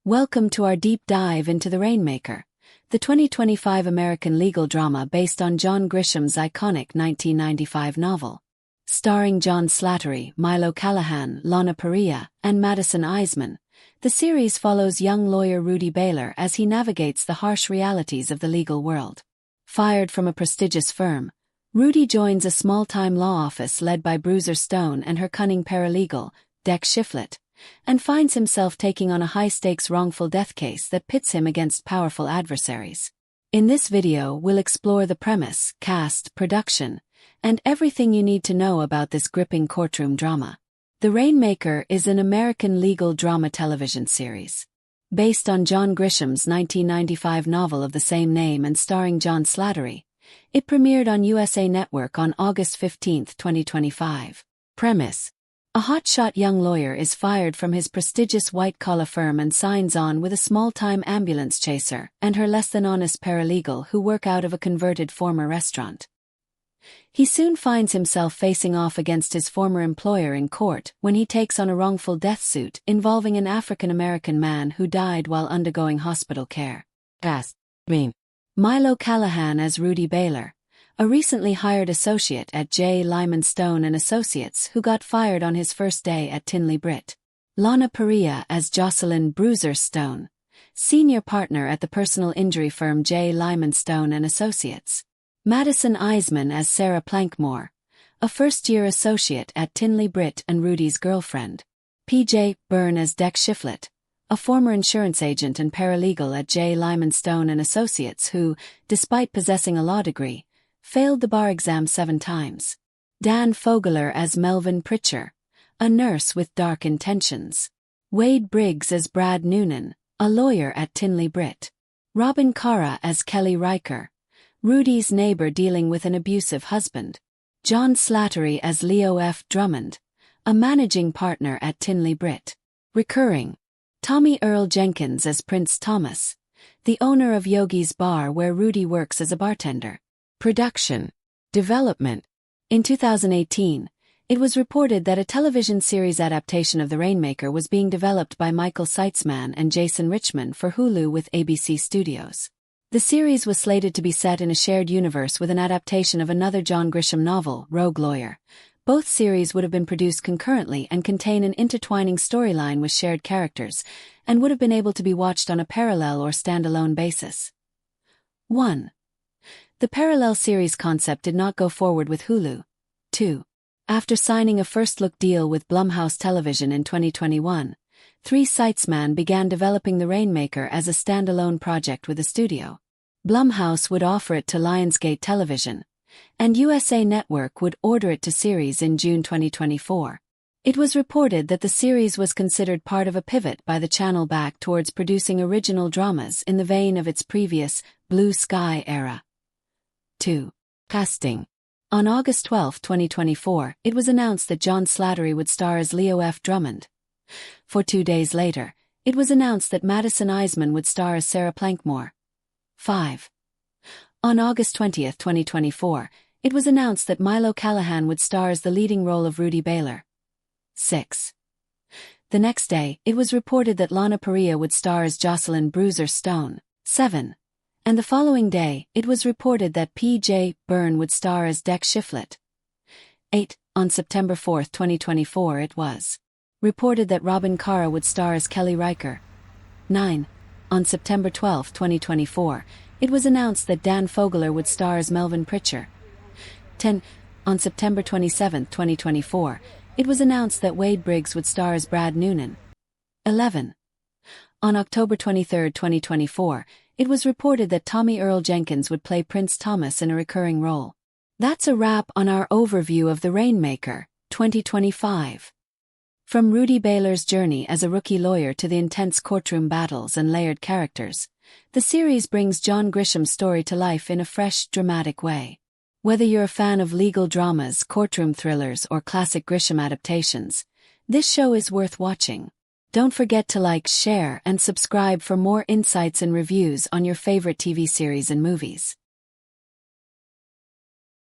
Welcome to our deep dive into The Rainmaker, the 2025 American legal drama based on John Grisham's iconic 1995 novel. Starring John Slattery, Milo Callaghan, Lana Parrilla, and Madison Iseman, the series follows young lawyer Rudy Baylor as he navigates the harsh realities of the legal world. Fired from a prestigious firm, Rudy joins a small-time law office led by Bruiser Stone and her cunning paralegal, Deck Shifflet, and finds himself taking on a high-stakes wrongful death case that pits him against powerful adversaries. In this video, we'll explore the premise, cast, production, and everything you need to know about this gripping courtroom drama. The Rainmaker is an American legal drama television series. Based on John Grisham's 1995 novel of the same name and starring John Slattery, it premiered on USA Network on August 15, 2025. Premise: a hotshot young lawyer is fired from his prestigious white-collar firm and signs on with a small-time ambulance chaser and her less-than-honest paralegal who work out of a converted former restaurant. He soon finds himself facing off against his former employer in court when he takes on a wrongful death suit involving an African-American man who died while undergoing hospital care. Milo Callaghan as Rudy Baylor, a recently hired associate at J. Lyman Stone and Associates who got fired on his first day at Tinley Britt. Lana Parrilla as Jocelyn Bruiser Stone, senior partner at the personal injury firm J. Lyman Stone and Associates. Madison Iseman as Sarah Plankmore, a first-year associate at Tinley Britt and Rudy's girlfriend. P.J. Byrne as Deck Shifflet, a former insurance agent and paralegal at J. Lyman Stone and Associates who, despite possessing a law degree, failed the bar exam 7 times. Dan Fogler as Melvin Pritcher, a nurse with dark intentions. Wade Briggs as Brad Noonan, a lawyer at Tinley Britt. Robin Cara as Kelly Riker, Rudy's neighbor dealing with an abusive husband. John Slattery as Leo F. Drummond, a managing partner at Tinley Britt. Recurring: Tommy Earl Jenkins as Prince Thomas, the owner of Yogi's Bar where Rudy works as a bartender. Production. Development. In 2018, it was reported that a television series adaptation of The Rainmaker was being developed by Michael Seitzman and Jason Richman for Hulu with ABC Studios. The series was slated to be set in a shared universe with an adaptation of another John Grisham novel, Rogue Lawyer. Both series would have been produced concurrently and contain an intertwining storyline with shared characters, and would have been able to be watched on a parallel or standalone basis. 1. The parallel series concept did not go forward with Hulu. 2. After signing a first-look deal with Blumhouse Television in 2021, Seitzman began developing The Rainmaker as a standalone project with the studio. Blumhouse would offer it to Lionsgate Television, and USA Network would order it to series in June 2024. It was reported that the series was considered part of a pivot by the channel back towards producing original dramas in the vein of its previous Blue Sky era. 2. Casting. On August 12, 2024, it was announced that John Slattery would star as Leo F. Drummond. For 2 days later, it was announced that Madison Iseman would star as Sarah Plankmore. 5. On August 20, 2024, it was announced that Milo Callaghan would star as the leading role of Rudy Baylor. 6. The next day, it was reported that Lana Parrilla would star as Jocelyn Bruiser Stone. 7. And the following day, it was reported that P.J. Byrne would star as Deck Shifflet. 8. On September 4, 2024, it was reported that Robin Cara would star as Kelly Riker. 9. On September 12, 2024, it was announced that Dan Fogler would star as Melvin Pritcher. 10. On September 27, 2024, it was announced that Wade Briggs would star as Brad Noonan. 11. On October 23, 2024, it was reported that Tommy Earl Jenkins would play Prince Thomas in a recurring role. That's a wrap on our overview of The Rainmaker, 2025. From Rudy Baylor's journey as a rookie lawyer to the intense courtroom battles and layered characters, the series brings John Grisham's story to life in a fresh, dramatic way. Whether you're a fan of legal dramas, courtroom thrillers, or classic Grisham adaptations, this show is worth watching. Don't forget to like, share, and subscribe for more insights and reviews on your favorite TV series and movies.